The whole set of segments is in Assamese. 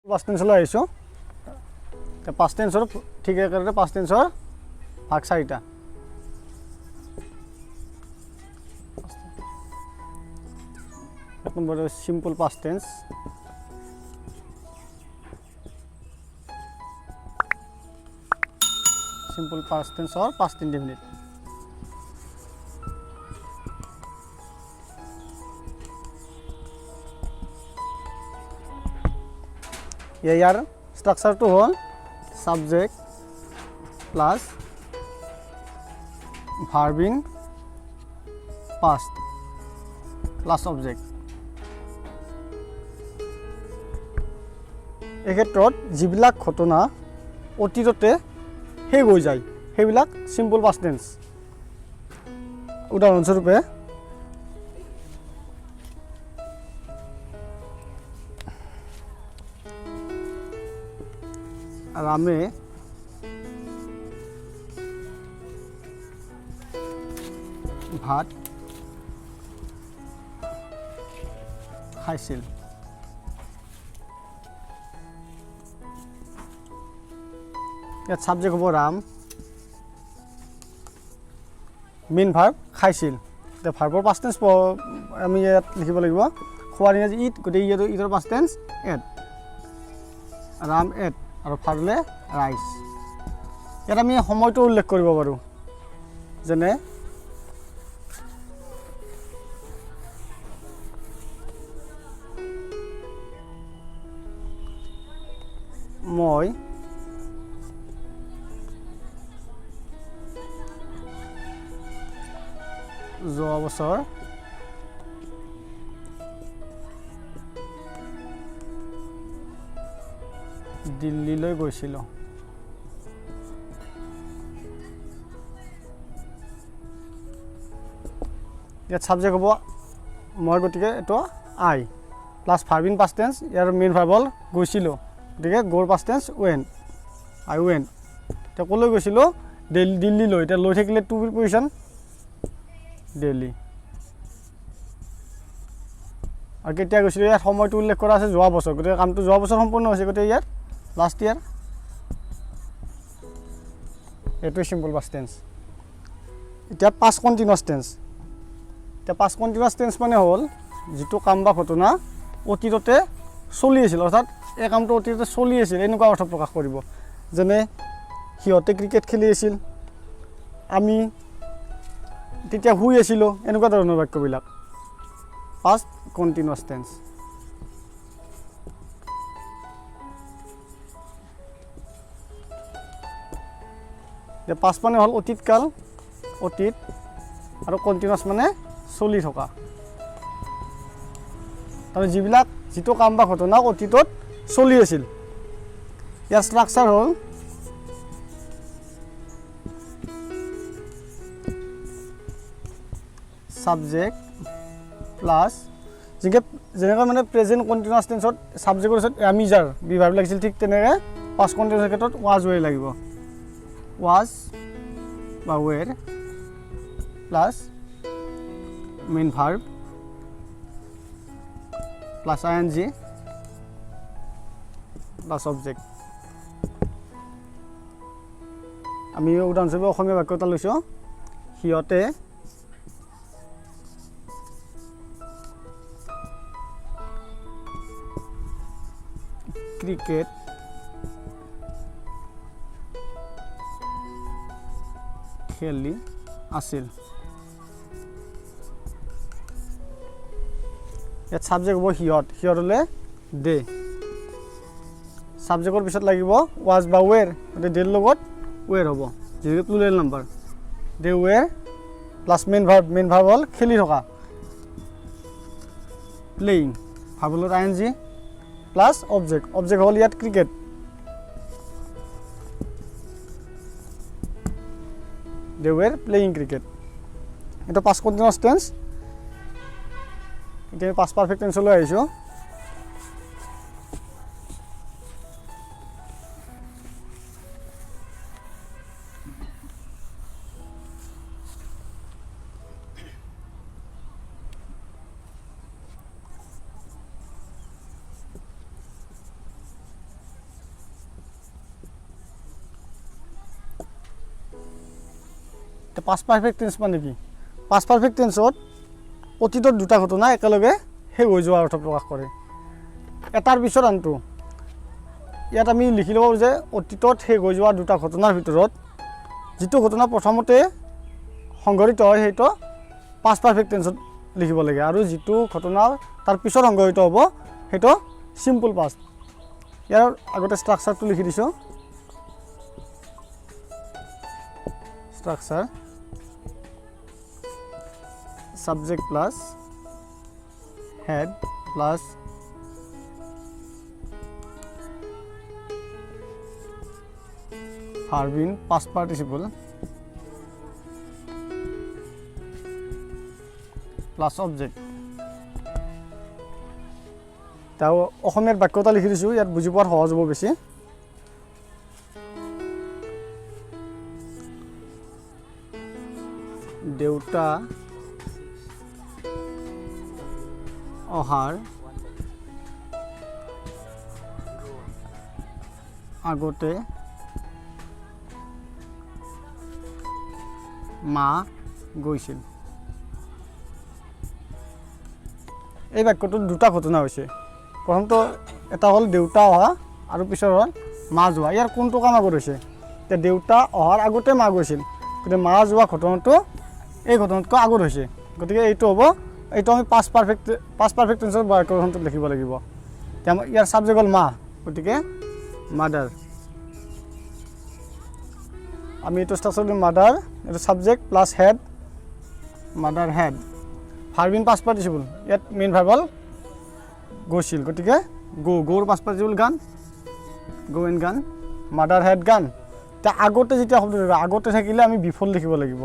पास्ट टेन्सলৈ আহিছোঁ पास्ट टेन्सर ठीक एके पास्ट टेन्सर भाग 4টা एक number simple past tense simple past tense और पास्ट इंडेफिनिट यार स्ट्रक्चर तो हल subject plus verb in past plus object এই ক্ষেত্ৰত যিবিলাক ঘটনা অতীততে শেষ হৈ যায় সেইবিলাক সিম্পল পাষ্ট টেন্স উদাহৰণস্বৰূপে रामे भात खाइছিল ইয়াত সাবজেক্ট হ'ব ৰাম মেইন ভাৰ্ব খাইছিল তে ভাৰ্বৰ পাষ্ট টেন্স আমি ইয়াত লিখিব লাগিব খোৱাৰ ইংৰাজী ইট গতিকে ইটৰ past tense ate Ram ate আৰু ফাৰ্লে ৰাইচ ইয়াত আমি সময়টো উল্লেখ কৰিব পাৰোঁ যেনে মই যোৱা বছৰ দিল্লীলৈ গৈছিলোঁ ইয়াত সাবজেক্ট হ'ব মই গতিকে এইটো আই plus verb in past tense year main verb হ'ল গৈছিলোঁ গতিকে গোৰ past tense when I when এতিয়া ক'লৈ গৈছিলোঁ দিল্লীলৈ এতিয়া লৈ থাকিলে টু প্ৰিপজিশ্যন দিল্লী আৰু কেতিয়া গৈছিলোঁ ইয়াত সময়টো উল্লেখ কৰা আছে যোৱা বছৰ গতিকে কামটো যোৱা বছৰ সম্পূৰ্ণ হৈছে গতিকে ইয়াত লাষ্ট ইয়াৰ এইটো সিম্পল পাষ্ট টেন্স এতিয়া পাষ্ট কণ্টিনিউৱাছ টেন্স এতিয়া পাষ্ট কণ্টিনিউৱাছ টেন্স মানে হ'ল যিটো কাম বা ঘটনা অতীততে চলি আছিল অৰ্থাৎ এই কামটো অতীততে চলি আছিল এনেকুৱা অৰ্থ প্ৰকাশ কৰিব যেনে সিহঁতে ক্ৰিকেট খেলি আছিল আমি তেতিয়া শুই আছিলোঁ এনেকুৱা ধৰণৰ বাক্যবিলাক পাষ্ট কণ্টিনিউৱাছ টেন্স এতিয়া পাষ্ট মানে হ'ল অতীতকাল অতীত আৰু কণ্টিনিউৱাছ মানে চলি থকা তাৰমানে যিবিলাক যিটো কাম বা ঘটনা অতীতত চলি আছিল ইয়াৰ ষ্ট্ৰাকচাৰ হ'ল সাবজেক্ট প্লাছ যেনেকৈ মানে প্ৰেজেণ্ট কণ্টিনিউৱাছ টেন্সত সাবজেক্টৰ পিছত এমিজাৰ বিভাৰ্ব লাগিছিল ঠিক তেনেকৈ পাষ্ট কণ্টিনিউৱাছৰ ক্ষেত্ৰত ৱাজ ৱে লাগিব ৱাজ বা ৱেৰ প্লাছ মেইন ভাৰ্ব প্লাছ আই এন জি প্লাছ অবজেক্ট আমি উদাহৰণস্বৰূপে অসমীয়া বাক্য এটা লৈছোঁ সিহঁতে ক্ৰিকেট খেলি আছিল ইয়াত সাবজেক্ট হ'ব সিহঁত সিহঁত হ'লে দে সাবজেক্টৰ পিছত লাগিব ৱাজ বা ৱেৰ গতিকে দেৰ লগত ৱেৰ হ'ব যিহেতু প্লুৰেল নাম্বাৰ দে ৱেৰ প্লাছ মেইন ভাৰ্ব হ'ল খেলি থকা প্লেয়িং ভাৰ্ব হ'ল আই এন জি প্লাছ অবজেক্ট হ'ল ইয়াত cricket they were playing cricket এটা পাষ্ট কণ্টিনিউৱাছ টেন্স এতিয়া পাষ্ট পাৰফেক্ট টেন্সলৈ আহিছোঁ তে পাষ্ট পাৰফেক্ট টেন্স মানে কি পাষ্ট পাৰফেক্ট টেন্সত অতীতৰ দুটা ঘটনা একেলগে শেষ হৈ যোৱাৰ অৰ্থ প্ৰকাশ কৰে এটাৰ পিছত আনটো ইয়াত আমি লিখি ল'ব যে অতীতত শেষ হৈ যোৱা দুটা ঘটনাৰ ভিতৰত যিটো ঘটনা প্ৰথমতে সংঘটিত হয় সেইটো পাষ্ট পাৰফেক্ট টেন্সত লিখিব লাগে আৰু যিটো ঘটনা তাৰ পিছত সংঘটিত হ'ব সেইটো সিম্পল পাষ্ট ইয়াৰ আগতে ষ্ট্ৰাকচাৰটো লিখি দিছোঁ structure subject plus head plus verb in past participle plus object তাও অসমীয়াৰ বাক্যটা লিখি দিছোঁ ইয়াত বুজি পোৱাৰ সহজ হ'ব বেছি দেউতা অহাৰ আগতে মা গৈছিল এই বাক্যটোত দুটা ঘটনা হৈছে প্ৰথমটো এটা হ'ল দেউতা অহা আৰু পিছৰ হ'ল মা যোৱা ইয়াৰ কোনটো কাম আগত হৈছে এতিয়া দেউতা অহাৰ আগতে মা গৈছিল গতিকে মা যোৱা ঘটনাটো এই ঘটনাতকৈ আগত হৈছে গতিকে এইটো হ'ব এইটো আমি পাষ্ট পাৰফেক্ট টেন্সৰ বাক্যখনটোত লিখিব লাগিব ইয়াৰ ছাবজেক্ট হ'ল মা গতিকে মাদাৰ আমি এইটো ষ্ট্ৰাকচাৰ দিম মাদাৰ এইটো ছাবজেক্ট প্লাছ হেড মাদাৰ had verb in past participle ইয়াত মেইন ভাৰ্ব হ'ল গৈছিল গতিকে গ'ৰ past participle gone go and gone মাদাৰ হেড গান এতিয়া আগতে যেতিয়া শব্দ থাকিব আগতে থাকিলে আমি বিফৰ লিখিব লাগিব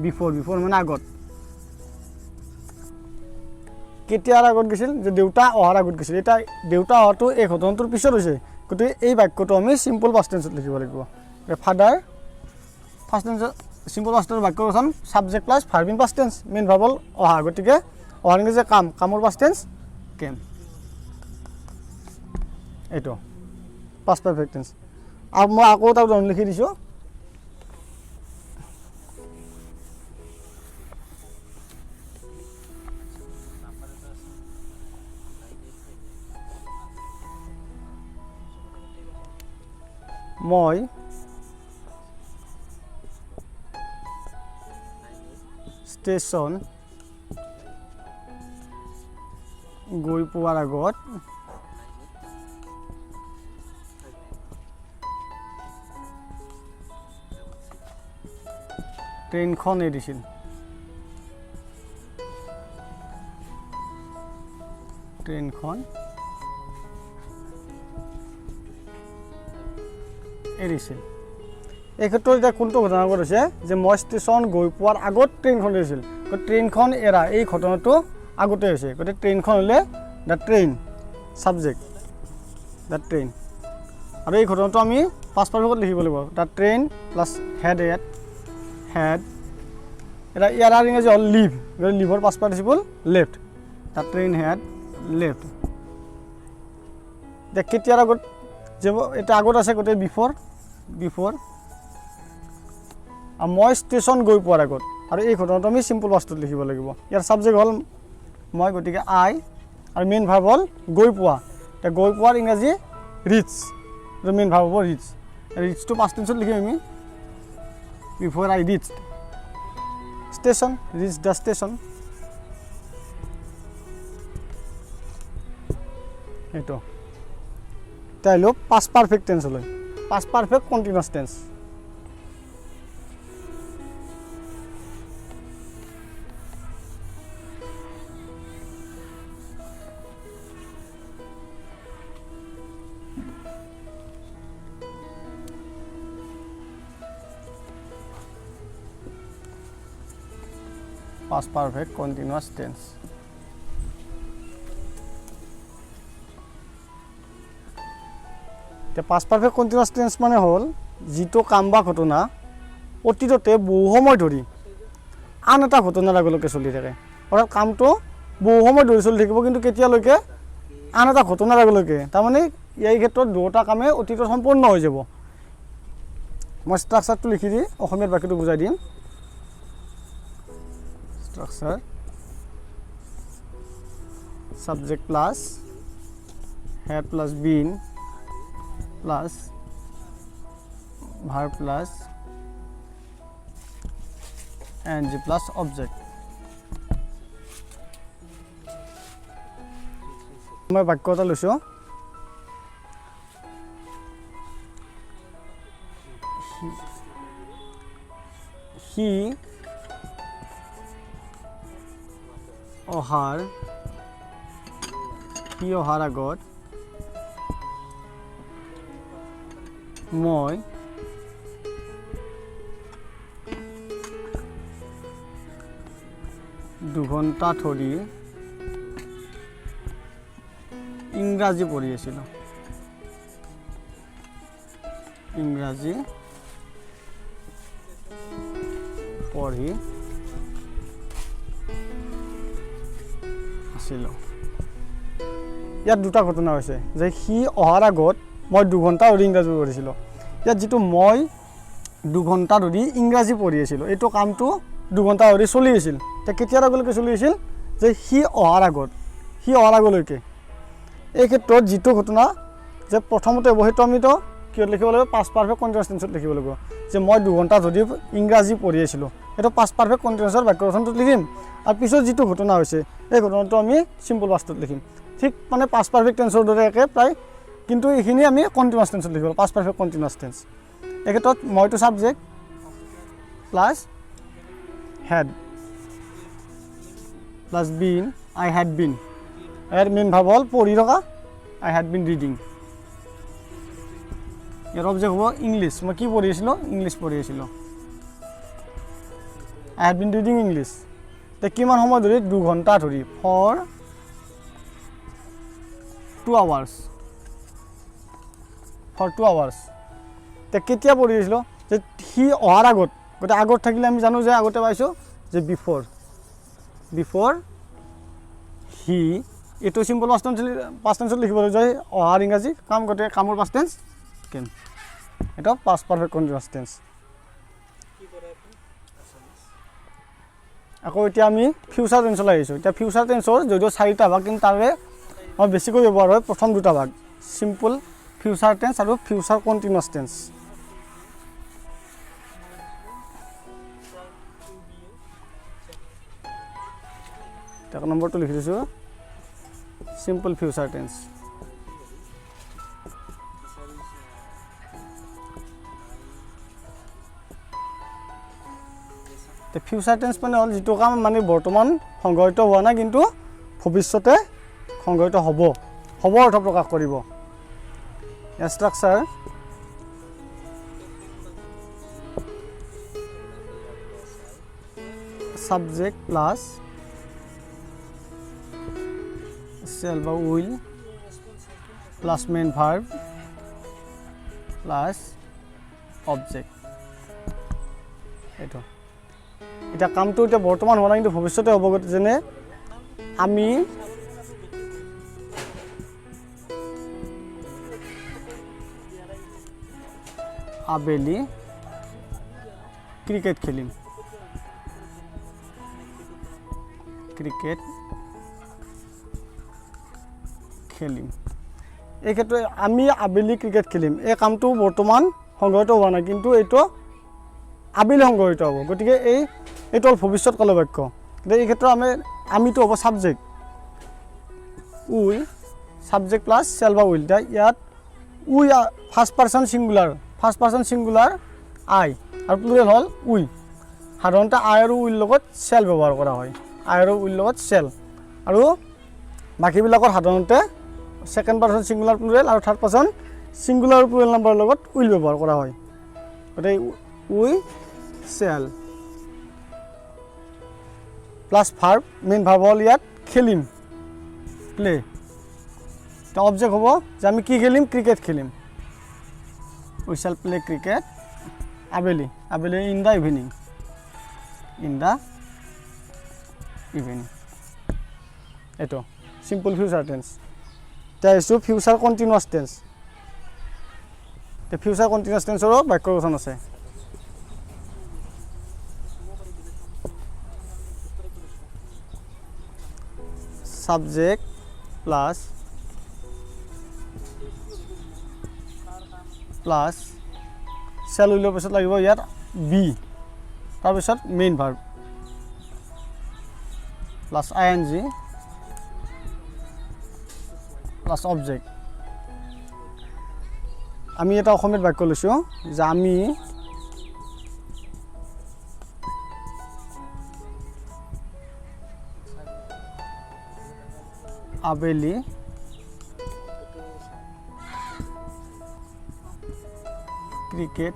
বিফৰ মানে আগত কেতিয়াৰ আগত গৈছিল যে দেউতা অহাৰ আগত গৈছিল এতিয়া দেউতা অহাটো এই ঘটনাটোৰ পিছত হৈছে গতিকে এই বাক্যটো আমি চিম্পল পাষ্ট টেন্সত লিখিব লাগিব ফাদাৰ ফাৰ্ষ্ট টেন্সত চিম্পল পাষ্ট টেন্সৰ বাক্য গঠন subject plus verb in past tense main verb হ'ল অহা গতিকে অহাৰ যে কামৰ পাষ্ট টেন্স কেম এইটো পাষ্ট পাৰফেক্ট টেন্স আৰু মই আকৌ এটা উদাহৰণ লিখি দিছোঁ মই ষ্টেচন গৈ পোৱাৰ আগত ট্ৰেইনখন এৰিছিল ট্ৰেইনখন এৰিছিল এই ক্ষেত্ৰত এতিয়া কোনটো ঘটনা আগত হৈছে যে মই ষ্টেচন গৈ পোৱাৰ আগত ট্ৰেইনখন এৰিছিল ট্ৰেইনখন এৰা এই ঘটনাটো আগতে হৈছে গতিকে ট্ৰেইনখন হ'লে the train subject the train আৰু এই ঘটনাটো আমি পাষ্ট পাৰফেক্টত লিখিব লাগিব the train plus had had এটা ইয়াৰ ইংৰাজী হ'ল লিভ লিভৰ past participle left the train had left এতিয়া কেতিয়াৰ আগত যে এটা আগত আছে গোটেই বিফৰ আৰু মই ষ্টেচন গৈ পোৱাৰ আগত আৰু এই ঘটনাটো আমি চিম্পল পাষ্টত লিখিব লাগিব ইয়াৰ ছাবজেক্ট হ'ল মই গতিকে আই আৰু মেইন ভাৰ্ব হ'ল গৈ পোৱা এতিয়া গৈ পোৱাৰ ইংৰাজী ৰিচ আৰু মেইন ভাৰ্ব হ'ব ৰিচটো পাষ্ট টেন্সত লিখিম আমি before I reach station reach the station এইটো এতিয়া আহিলোঁ পাষ্ট পাৰফেক্ট টেন্সলৈ past perfect continuous tense past perfect continuous tense তে past perfect continuous tense মানে হল যিটো কাম বা ঘটনা অতীততে বহু সময় ধৰি আন এটা ঘটনাৰ আগলৈকে চলি থাকে অৰ্থাৎ কামটো বহু সময় ধৰি চলি থাকিব কিন্তু কেতিয়ালৈকে আন এটা ঘটনাৰ আগলৈকে তাৰমানে এই ক্ষেত্ৰত দুটা কামে অতীতত সম্পূৰ্ণ হৈ যাব মই ষ্ট্ৰাকচাৰটো লিখি দি অসমীয়াত বাক্যটো বুজাই দিম structure subject plus had plus been plus verb plus and plus object. মই বাক্য এটা লৈছোঁ সি অহাৰ আগত মই দুঘণ্টা ধৰি ইংৰাজী পঢ়ি আছিলোঁ ইংৰাজী পঢ়ি আছিলোঁ ইয়াত দুটা ঘটনা হৈছে যে সি অহাৰ আগত মই দুঘণ্টা ধৰি ইংৰাজী পঢ়িছিলোঁ ইয়াত যিটো মই দুঘণ্টা ধৰি ইংৰাজী পঢ়ি আছিলোঁ এইটো কামটো দুঘণ্টা ধৰি চলি আছিল এতিয়া কেতিয়াৰ আগলৈকে চলি আছিল যে সি অহাৰ আগলৈকে এই ক্ষেত্ৰত যিটো ঘটনা যে প্ৰথমতে হ'ব সেইটো আমিতো কিহত লিখিব লাগিব পাষ্ট পাৰফেক্ট কণ্টিনিউয়াছ টেন্সত লিখিব লাগিব যে মই দুঘণ্টা ধৰি ইংৰাজী পঢ়ি আছিলোঁ এইটো পাষ্ট পাৰফেক্ট কণ্টিনিউয়াছৰ বাক্য গঠনটোত লিখিম আৰু পিছত যিটো ঘটনা হৈছে এই ঘটনাটো আমি চিম্পল পাষ্টত লিখিম ঠিক মানে পাষ্ট পাৰফেক্ট টেন্সৰ দৰে একে প্ৰায় কিন্তু এইখিনি আমি কণ্টিনিউয়াছ টেন্সত লিখিব পাষ্ট পাৰফেক্ট কণ্টিনিউয়াছ টেন্স এই ক্ষেত্ৰত মইটো subject plus had plus been I had been year main ভাব হ'ল পঢ়ি থকা I had been reading year object হ'ব ইংলিছ মই কি পঢ়ি আছিলোঁ ইংলিছ পঢ়ি আছিলোঁ I had been reading English তে কিমান সময় ধৰি দুঘণ্টা ধৰি for 2 hours তে কেতিয়া পঢ়ি আছিলোঁ যে সি অহাৰ আগত গতিকে আগত থাকিলে আমি জানো যে আগতে পাইছোঁ যে বিফৰ হি এইটো চিম্পল পাষ্ট টেন্সত লিখিব লাগিব যে অহাৰ ইংৰাজী কাম গতিকে কামৰ পাষ্ট টেন্স কেম এটা পাষ্ট পাৰফেক্ট কণ্টিনিউয়াছ টেন্স আকৌ এতিয়া আমি ফিউচাৰ টেন্সলৈ আহিছোঁ এতিয়া ফিউচাৰ টেন্সৰ যদিও 4টা ভাগ কিন্তু তাৰে মই বেছিকৈ ব্যৱহাৰ হয় প্ৰথম দুটা ভাগ চিম্পল ফিউচাৰ টেন্স আৰু ফিউচাৰ কণ্টিনিউয়াছ টেন্স এক নম্বৰটো লিখি দিছোঁ simple future tense future tense মানে হ'ল যিটো কাম মানে বৰ্তমান সংঘটিত হোৱা নাই কিন্তু ভৱিষ্যতে সংঘটিত হ'ব অৰ্থ প্ৰকাশ কৰিব ষ্ট্ৰাকচাৰ সাবজেক্ট প্লাস shall বা will plus main verb plus object এইটো এটা কামটো এটা বৰ্তমান হোৱা নাই কিন্তু ভৱিষ্যতে হ'ব যেনে আমি আবেলি ক্ৰিকেট খেলিম এই ক্ষেত্ৰে আমি আবেলি ক্ৰিকেট খেলিম এই কামটো বৰ্তমান সংঘটিত হোৱা নাই কিন্তু এইটো আবেলি সংঘটিত হ'ব গতিকে এইটো হ'ল ভৱিষ্যৎকালৰ বাক্য এই ক্ষেত্ৰত আমিটো হ'ব সাবজেক্ট উই সাবজেক্ট প্লাস shall বা will ইয়াত উই ফার্স্ট পার্সন সিঙ্গুলার আই আৰু প্লুৰেল হ'ল উই সাধাৰণতে আই আৰু উইৰ লগত shall ব্যৱহাৰ কৰা হয় আই আৰু উইৰ লগত shall আৰু বাকীবিলাকৰ সাধাৰণতে সেকেন্ড পাৰ্সন সিঙ্গুলাৰ প্লুৰেল আৰু থাৰ্ড পাৰ্সন সিঙ্গুলাৰ প্লুৰেল নাম্বাৰৰ লগত উইল ব্যৱহাৰ কৰা হয় গতিকে উই shall plus verb main verb হ'ল ইয়াত খেলিম প্লে এটা অবজেক্ট হ'ব যে আমি কি খেলিম ক্রিকেট খেলিম উই শ্যাল প্লে ক্রিকেট আবেলি ইন দ্য ইভিনিং এইটো সিম্পল ফিউচার টেন্স এতিয়া এইটো future continuous tense future continuous টেন্সৰো বাক্য গঠন আছে সাবজেক্ট প্লাস প্লাস চেল উলিওৱাৰ পিছত লাগিব ইয়াত বি তাৰপিছত main verb plus ING plus object আমি এটা অসমীয়াত বাক্য লৈছোঁ যে আমি আবেলি ক্রিকেট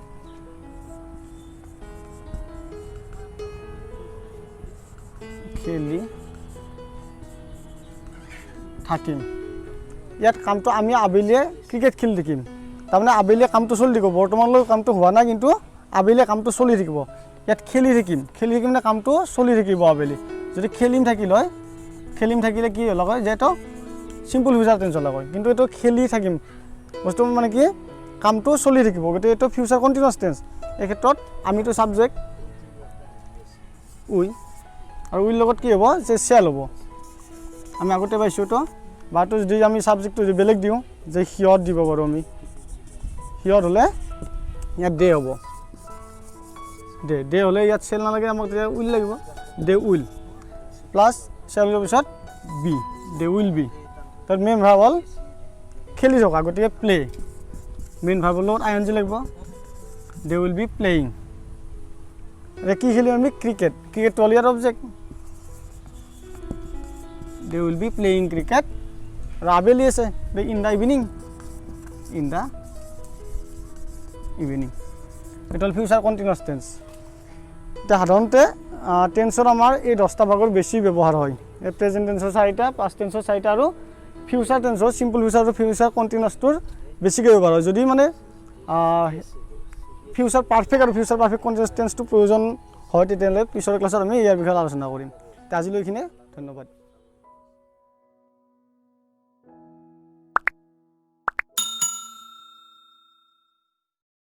খেলি থাকিম ইয়াত কামটো আমি আবেলিয়ে ক্রিকেট খেলি থাকিম তাৰমানে আবেলিয়ে কামটো চলি থাকিব বৰ্তমানলৈ কামটো হোৱা নাই কিন্তু আবেলিয়ে কামটো চলি থাকিব ইয়াত খেলি থাকিম মানে কামটো চলি থাকিব আবেলি যদি খেলিম থাকিলে কি হ'ল হয় যেটো সিম্পল ফিউচাৰ টেন্স হ'ল হয় কিন্তু এটো খেলি থাকিম বস্তু মানে কি কামটো চলি থাকিব গতে এটো ফিউচাৰ কন্টিনিউয়াস টেন্স এই ক্ষেত্ৰত আমিটো সাবজেক্ট উই আৰু উইৰ লগত কি হ'ব যে চেল হ'ব আমি আগতে পাইছোঁ তো বাটো যদি আমি সাবজেক্টটো যদি বেলেগ দিওঁ যে হিয়ত দিব পাৰো আমি হিয়ত হলে ইয়াত দে হ'ব দে হলে ইয়াত চেল নালাগে আমাক উইল লাগিব দে উইল প্লাস চেলৰ পিছত বি দে উইল বি তাৰ মেইন ভাৰ্ব হ'ল খেলি থকা গতিকে প্লে মেইন ভাৰ্বৰ লগত আইএনজি লাগিব দে উইল বি প্লেয়িং এতিয়া কি খেলিম আমি ক্ৰিকেট হ'ল ইয়াৰ object they will be playing cricket আৰু আবেলি আছে ইন দ্য ইভিনিং এটা হ'ল ফিউচাৰ কন্টিনিউয়াস টেন্স এটা সাধাৰণতে টেন্সৰ আমাৰ এই 10টা ভাগৰ বেছি ব্যৱহাৰ হয় এই প্ৰেজেন্ট টেন্সৰ 4টা পাষ্ট টেন্সৰ 4টা আৰু ফিউচাৰ টেন্সৰ সিম্পল ফিউচাৰ আৰু ফিউচাৰ কন্টিনিউয়াছটোৰ বেছিকৈ ব্যৱহাৰ হয় যদি মানে ফিউচাৰ পাৰফেক্ট আৰু ফিউচাৰ পাৰফেক্ট কন্টিনিউয়াছ টেন্সটো প্ৰয়োজন হয় তেতিয়াহ'লে পিছৰ ক্লাছত আমি ইয়াৰ বিষয়ে আলোচনা কৰিম আজিলৈ এইখিনিয়ে ধন্যবাদ